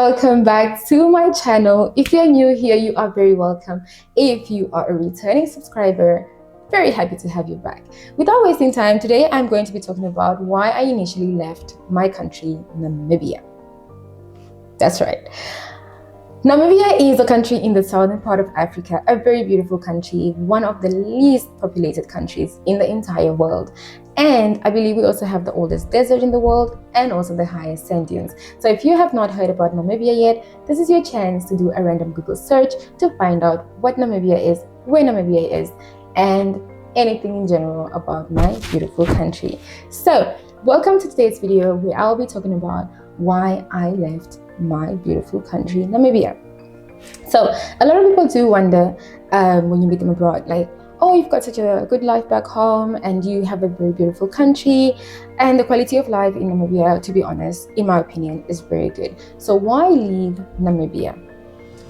welcome back to my channel. If you're new here, you are very welcome. If you are a returning subscriber, very happy to have you back. Without wasting time, today I'm going to be talking about why I initially left my country, Namibia. That's right. Namibia is a country in the southern part of Africa, a very beautiful country, one of the least populated countries in the entire world. And I believe we also have the oldest desert in the world and also the highest sand dunes. So if you have not heard about Namibia yet, this is your chance to do a random Google search to find out what Namibia is, where Namibia is, and anything in general about my beautiful country. So welcome to today's video where I'll be talking about why I left my beautiful country, Namibia. So a lot of people do wonder when you meet them abroad, like, oh, you've got such a good life back home and you have a very beautiful country, and the quality of life in Namibia, to be honest, in my opinion, is very good. So why leave Namibia?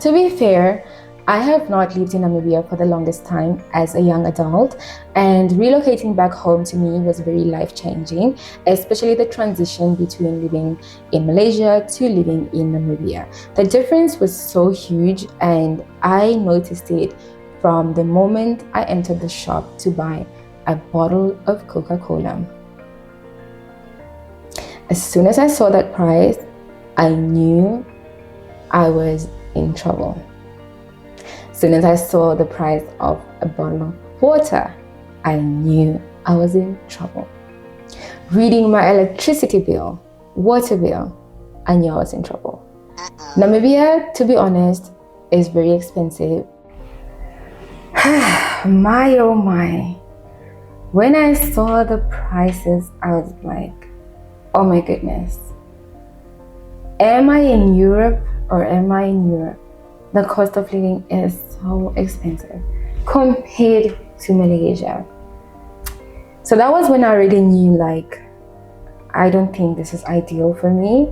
To be fair, I have not lived in Namibia for the longest time as a young adult, and relocating back home to me was very life-changing, especially the transition between living in Malaysia to living in Namibia. The difference was so huge, and I noticed it from the moment I entered the shop to buy a bottle of Coca-Cola. As soon as I saw that price, I knew I was in trouble. As soon as I saw the price of a bottle of water, I knew I was in trouble. Reading my electricity bill, water bill, I knew I was in trouble. Namibia, to be honest, is very expensive. My oh my. When I saw the prices, I was like, oh my goodness. Am I in Europe or am I in Europe? The cost of living is so expensive compared to Malaysia. So that was when I already knew, like, I don't think this is ideal for me.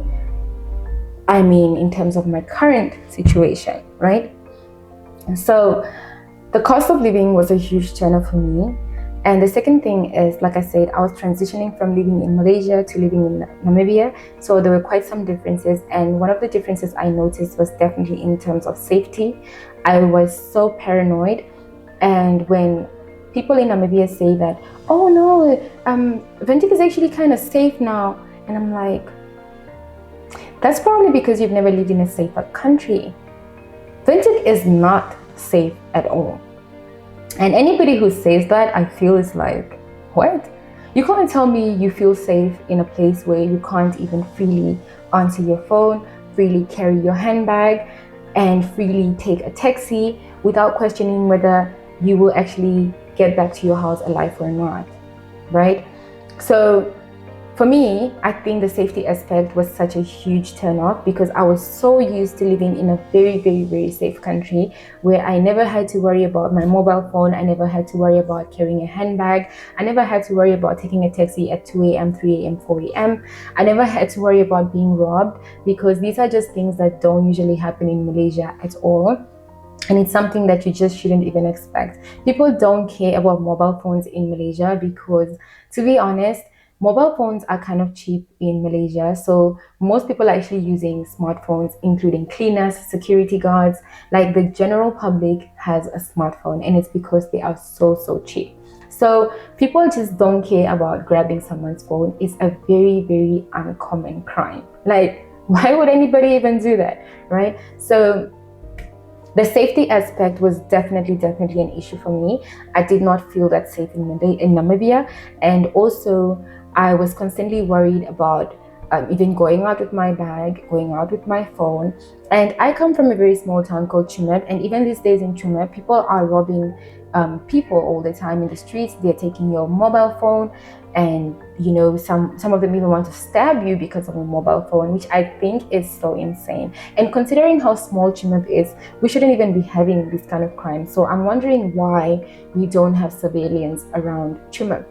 I mean, in terms of my current situation, right? And so the cost of living was a huge challenge for me. And the second thing is, like I said, I was transitioning from living in Malaysia to living in Namibia. So there were quite some differences. And one of the differences I noticed was definitely in terms of safety. I was so paranoid. And when people in Namibia say that, oh no, Windhoek is actually kind of safe now. And I'm like, that's probably because you've never lived in a safer country. Windhoek is not safe at all. And anybody who says that, I feel is like, what? You can't tell me you feel safe in a place where you can't even freely answer your phone, freely carry your handbag, and freely take a taxi without questioning whether you will actually get back to your house alive or not, right? So for me, I think the safety aspect was such a huge turn-off because I was so used to living in a very, very, very safe country where I never had to worry about my mobile phone. I never had to worry about carrying a handbag. I never had to worry about taking a taxi at 2 a.m., 3 a.m., 4 a.m. I never had to worry about being robbed because these are just things that don't usually happen in Malaysia at all. And it's something that you just shouldn't even expect. People don't care about mobile phones in Malaysia because, to be honest, mobile phones are kind of cheap in Malaysia, so most people are actually using smartphones, including cleaners, security guards. Like, the general public has a smartphone, and it's because they are so cheap. So people just don't care about grabbing someone's phone. It's a very, very uncommon crime. Like, why would anybody even do that, right? So the safety aspect was definitely an issue for me. I did not feel that safe in Namibia, and also I was constantly worried about even going out with my bag, going out with my phone. And I come from a very small town called Chumeb, and even these days in Chumeb, people are robbing people all the time in the streets. They're taking your mobile phone, and you know, some of them even want to stab you because of a mobile phone, which I think is so insane. And considering how small Chumeb is, we shouldn't even be having this kind of crime. So I'm wondering why we don't have surveillance around Chumeb.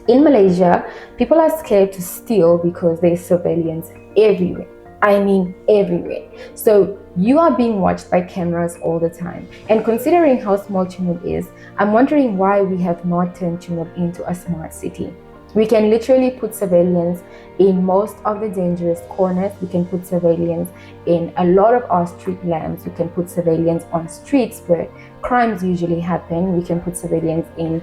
In Malaysia, people are scared to steal because there's surveillance everywhere. I mean everywhere. So you are being watched by cameras all the time. And considering how small Chumeb is, I'm wondering why we have not turned Chumeb into a smart city. We can literally put surveillance in most of the dangerous corners. We can put surveillance in a lot of our street lamps. We can put surveillance on streets where crimes usually happen. We can put surveillance in,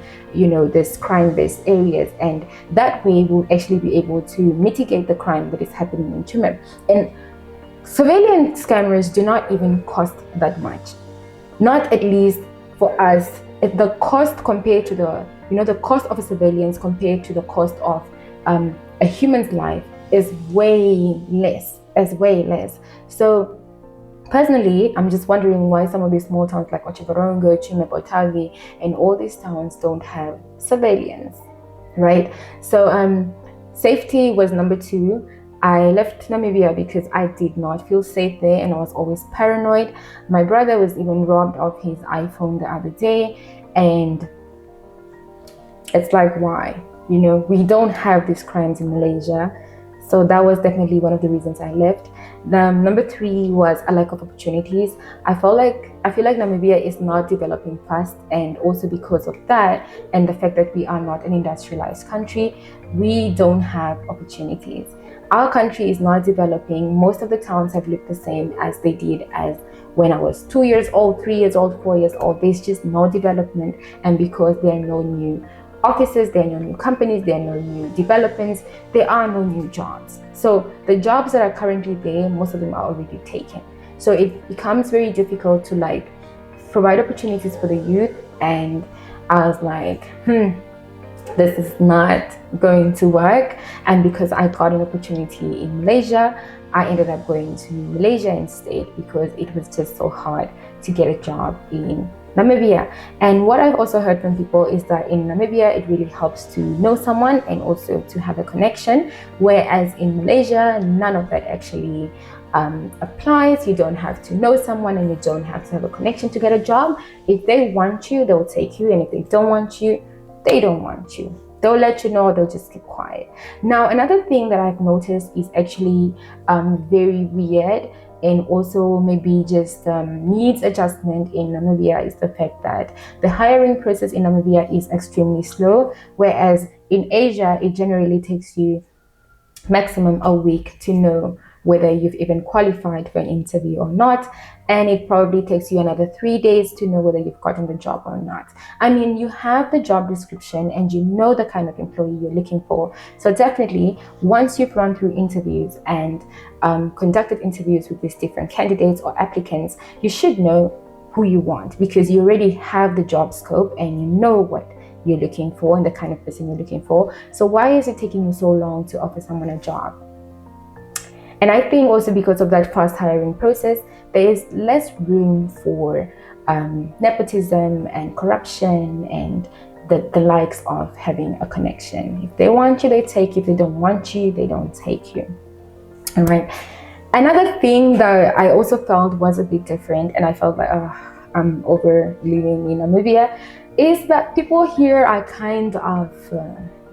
this crime-based areas, and that way we'll actually be able to mitigate the crime that is happening in Chumeb. And surveillance cameras do not even cost that much. Not at least for us. The cost compared to the cost of a surveillance compared to the cost of a human's life is way less. So personally, I'm just wondering why some of these small towns like Ochivarongo, Chumeb, Otavi, and all these towns don't have surveillance, right? So safety was number 2. I left Namibia because I did not feel safe there, and I was always paranoid. My brother was even robbed of his iPhone the other day, and it's like, why? We don't have these crimes in Malaysia. So that was definitely one of the reasons I left. Number 3 was a lack of opportunities. I feel like Namibia is not developing fast, and also because of that and the fact that we are not an industrialized country, we don't have opportunities. Our country is not developing. Most of the towns have looked the same as they did as when I was 2 years old, 3 years old, 4 years old. There's just no development, and because there are no new offices, there are no new companies, there are no new developments, there are no new jobs. So the jobs that are currently there, most of them are already taken. So it becomes very difficult to provide opportunities for the youth. And I was like, this is not going to work. And because I got an opportunity in Malaysia, I ended up going to Malaysia instead, because it was just so hard to get a job in Namibia. And what I've also heard from people is that in Namibia, it really helps to know someone and also to have a connection, whereas in Malaysia, none of that actually applies. You don't have to know someone, and you don't have to have a connection to get a job. If they want you, they'll take you, and if they don't want you, they don't want you. They'll let you know, they'll just keep quiet. Now, another thing that I've noticed is actually very weird, and also maybe just needs adjustment in Namibia, is the fact that the hiring process in Namibia is extremely slow, whereas in Asia, it generally takes you maximum a week to know whether you've even qualified for an interview or not, and it probably takes you another 3 days to know whether you've gotten the job or not. I mean, you have the job description and you know the kind of employee you're looking for. So definitely, once you've run through interviews and conducted interviews with these different candidates or applicants, you should know who you want, because you already have the job scope and you know what you're looking for and the kind of person you're looking for. So why is it taking you so long to offer someone a job? And I think also because of that fast hiring process, there is less room for nepotism and corruption and the likes of having a connection. If they want you, they take you. If they don't want you, they don't take you. All right. Another thing that I also felt was a bit different, and I felt like I'm over living in Namibia, is that people here are kind of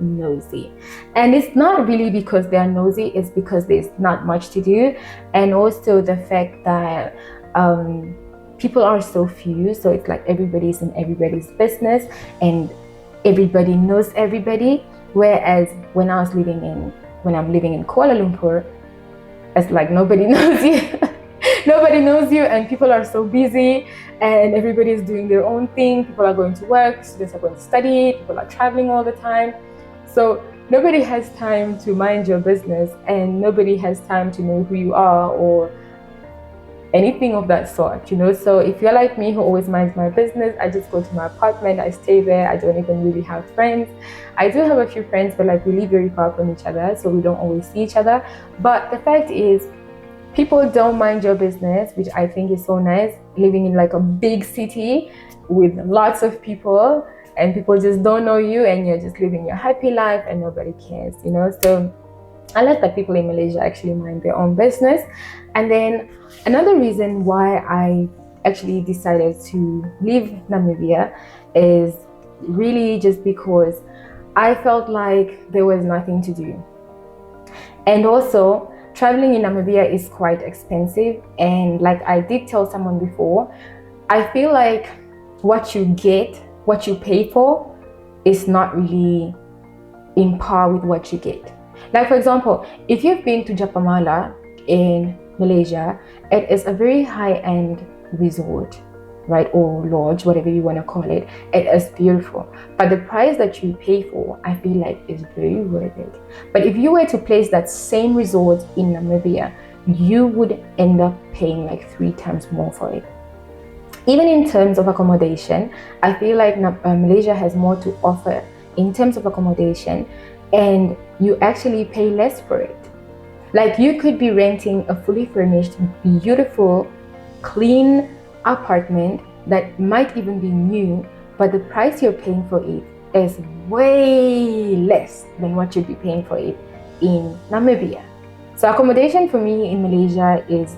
nosy. And it's not really because they're nosy, it's because there's not much to do, and also the fact that people are so few, so it's like everybody's in everybody's business and everybody knows everybody. Whereas when I'm living in Kuala Lumpur, it's like nobody knows you. Nobody knows you, and people are so busy, and everybody is doing their own thing. People are going to work, students are going to study, people are traveling all the time. So nobody has time to mind your business, and nobody has time to know who you are or anything of that sort, So if you're like me, who always minds my business, I just go to my apartment, I stay there, I don't even really have friends. I do have a few friends, but we live very far from each other, so we don't always see each other. But the fact is, people don't mind your business, which I think is so nice, living in a big city with lots of people, and people just don't know you, and you're just living your happy life and nobody cares, So I like that people in Malaysia actually mind their own business. And then another reason why I actually decided to leave Namibia is really just because I felt like there was nothing to do. And also, traveling in Namibia is quite expensive, and like I did tell someone before, I feel like what you pay for is not really in par with what you get. Like for example, if you've been to Japamala in Malaysia, it is a very high-end resort, right, or lodge, whatever you want to call it. It is beautiful, but the price that you pay for, I feel like, is very worth it. But if you were to place that same resort in Namibia, you would end up paying like 3 times more for it. Even in terms of accommodation, I feel like Malaysia has more to offer in terms of accommodation, and you actually pay less for it. Like you could be renting a fully furnished, beautiful, clean apartment that might even be new, but the price you're paying for it is way less than what you'd be paying for it in Namibia. So accommodation for me in Malaysia is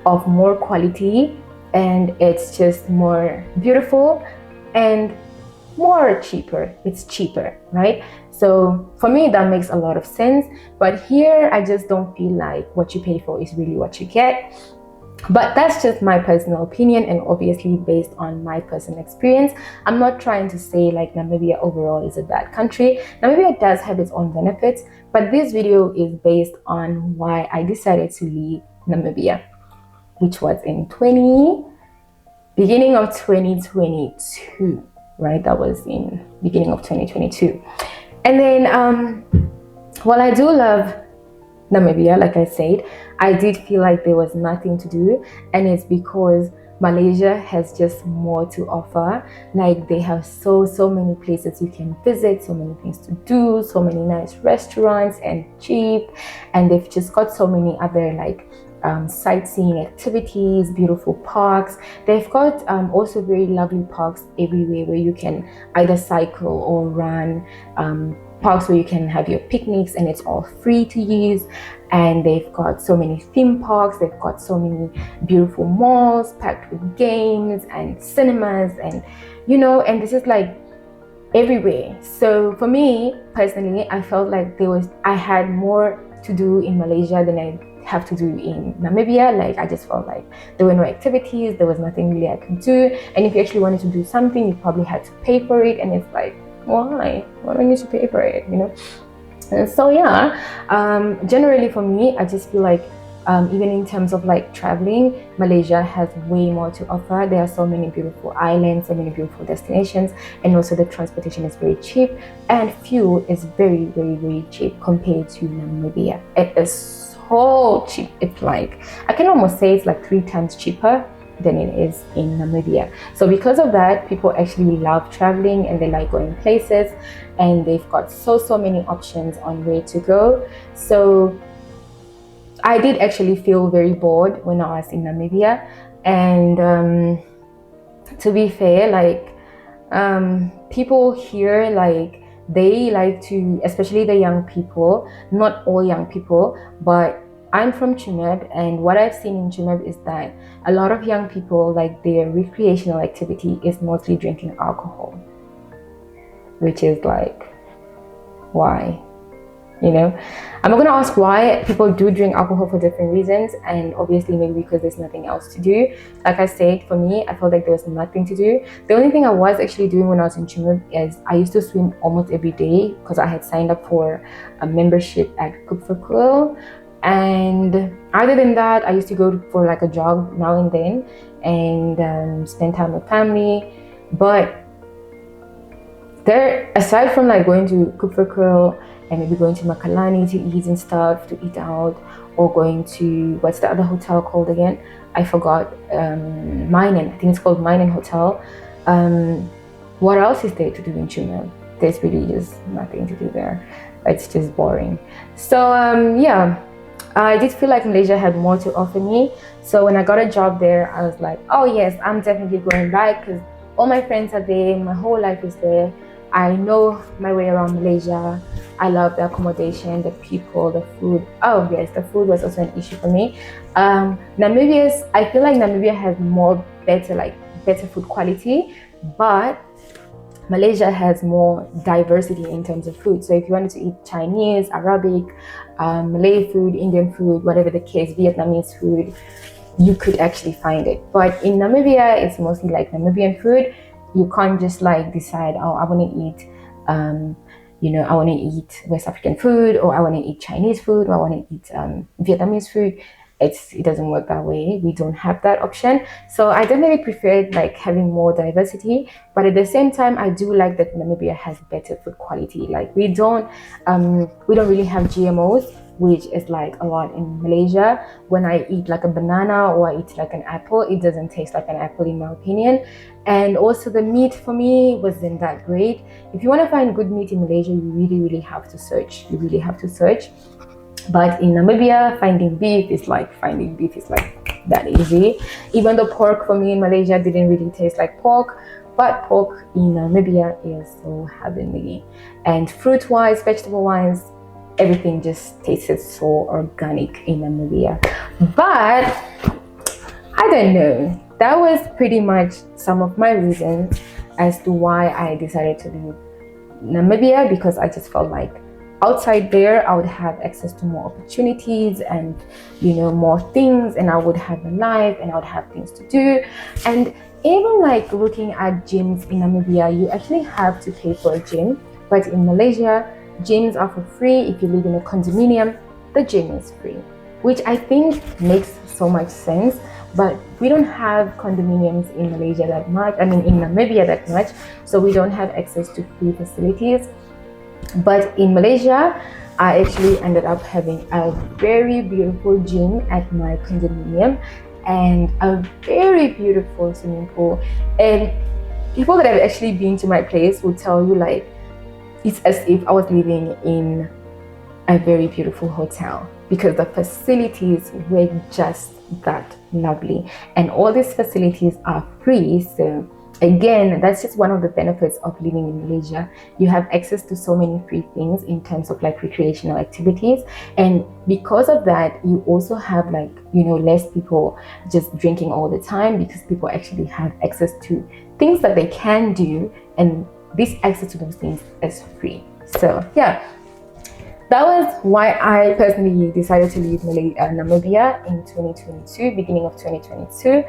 of more quality, and it's just more beautiful and more cheaper. It's cheaper, right? So for me, that makes a lot of sense. But here, I just don't feel like what you pay for is really what you get. But that's just my personal opinion, and obviously based on my personal experience. I'm not trying to say like Namibia overall is a bad country. Namibia does have its own benefits, but this video is based on why I decided to leave Namibia, which was in beginning of 2022, right? That was in beginning of 2022. And then, while I do love Namibia, like I said, I did feel like there was nothing to do, and it's because Malaysia has just more to offer. Like they have so many places you can visit, so many things to do, so many nice restaurants and cheap, and they've just got so many other like sightseeing activities, beautiful parks. They've got also very lovely parks everywhere where you can either cycle or run, parks where you can have your picnics, and it's all free to use. And they've got so many theme parks, they've got so many beautiful malls packed with games and cinemas, and and this is like everywhere. So for me personally, I felt like I had more to do in Malaysia than I have to do in Namibia. Like I just felt like there were no activities, there was nothing really I could do, and if you actually wanted to do something, you probably had to pay for it, and it's like, why do I need to pay for it, And so yeah, generally for me, I just feel like even in terms of like traveling, Malaysia has way more to offer. There are so many beautiful islands, so many beautiful destinations, and also the transportation is very cheap, and fuel is very, very, very cheap compared to Namibia. It is so cheap. It's like, I can almost say it's like 3 times cheaper than it is in Namibia. So because of that, people actually love traveling and they like going places, and they've got so many options on where to go. So I did actually feel very bored when I was in Namibia, and to be fair, like people here, like they like to, especially the young people, not all young people, but I'm from Chumeb, and what I've seen in Chumeb is that a lot of young people, like their recreational activity is mostly drinking alcohol, which is like, why? I'm not gonna ask why people do drink alcohol for different reasons, and obviously maybe because there's nothing else to do. Like I said, for me, I felt like there was nothing to do. The only thing I was actually doing when I was in Chumeb is I used to swim almost every day because I had signed up for a membership at Kupferkul. And other than that, I used to go for like a jog now and then, and spend time with family. But there, aside from like going to Kupferkul and maybe going to Makalani to eat and stuff, to eat out, or going to, what's the other hotel called again? I forgot. Minen. I think it's called Minen Hotel. What else is there to do in Chumel? There's really just nothing to do there. It's just boring. So yeah, I did feel like Malaysia had more to offer me. So when I got a job there, I was like, oh yes, I'm definitely going back because all my friends are there, my whole life is there. I know my way around Malaysia. I love the accommodation, the people, the food. Oh yes, the food was also an issue for me. I feel like Namibia has better food quality, but Malaysia has more diversity in terms of food. So if you wanted to eat Chinese, Arabic, Malay food, Indian food, whatever the case, Vietnamese food, you could actually find it. But in Namibia, it's mostly like Namibian food. You can't just like decide, oh, I want to eat I want to eat West African food, or I want to eat Chinese food, or I want to eat Vietnamese food. It doesn't work that way. We don't have that option. So I definitely preferred like having more diversity, but at the same time, I do like that Namibia has better food quality. Like we don't really have GMOs, which is like a lot in Malaysia. When I eat like a banana or I eat like an apple, it doesn't taste like an apple in my opinion. And also the meat for me wasn't that great. If you want to find good meat in Malaysia, you really have to search. You really have to search. But in Namibia, finding beef is like that easy. Even though pork for me in Malaysia didn't really taste like pork, but pork in Namibia is so heavenly. And fruit-wise, vegetable-wise, everything just tasted so organic in Namibia. But I don't know. That was pretty much some of my reasons as to why I decided to leave Namibia, because I just felt like outside there I would have access to more opportunities and more things, and I would have a life and I would have things to do. And even like looking at gyms in Namibia, you actually have to pay for a gym, but in Malaysia gyms are for free. If you live in a condominium, the gym is free, which I think makes so much sense. But we don't have condominiums in Malaysia that much, in Namibia that much, so we don't have access to free facilities. But in Malaysia, I actually ended up having a very beautiful gym at my condominium and a very beautiful swimming pool. And people that have actually been to my place will tell you like it's as if I was living in a very beautiful hotel, because the facilities were just that lovely, and all these facilities are free. So again, that's just one of the benefits of living in Malaysia. You have access to so many free things in terms of like recreational activities, and because of that you also have like less people just drinking all the time, because people actually have access to things that they can do, and this access to those things is free. So yeah, that was why I personally decided to leave Namibia in 2022, beginning of 2022.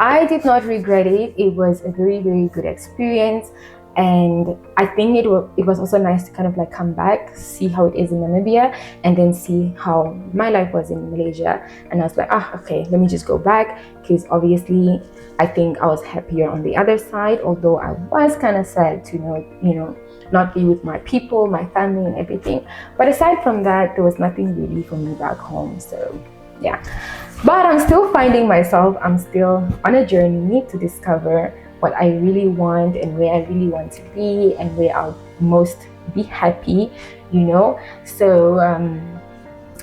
I did not regret it. It was a very good experience, and I think it was also nice to kind of like come back, see how it is in Namibia, and then see how my life was in Malaysia. And I was like, okay, let me just go back, because obviously I think I was happier on the other side, although I was kind of sad to not be with my people, my family and everything. But aside from that, there was nothing really for me back home. So yeah, but I'm still finding myself. I'm still on a journey to discover what I really want and where I really want to be and where I'll most be happy, So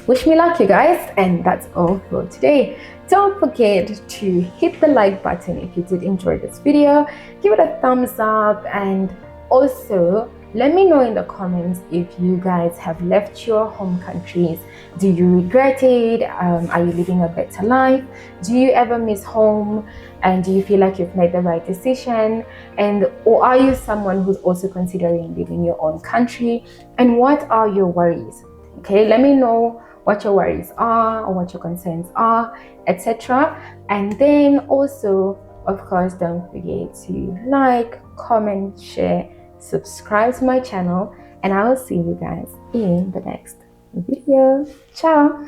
wish me luck, you guys, and that's all for today. Don't forget to hit the like button if you did enjoy this video. Give it a thumbs up, and also let me know in the comments if you guys have left your home countries. Do you regret it? Are you living a better life? Do you ever miss home? And do you feel like you've made the right decision? Or are you someone who's also considering leaving your own country? And what are your worries? Okay, let me know what your worries are or what your concerns are, etc. And then also, of course, don't forget to like, comment, share, subscribe to my channel, and I will see you guys in the next video. Ciao.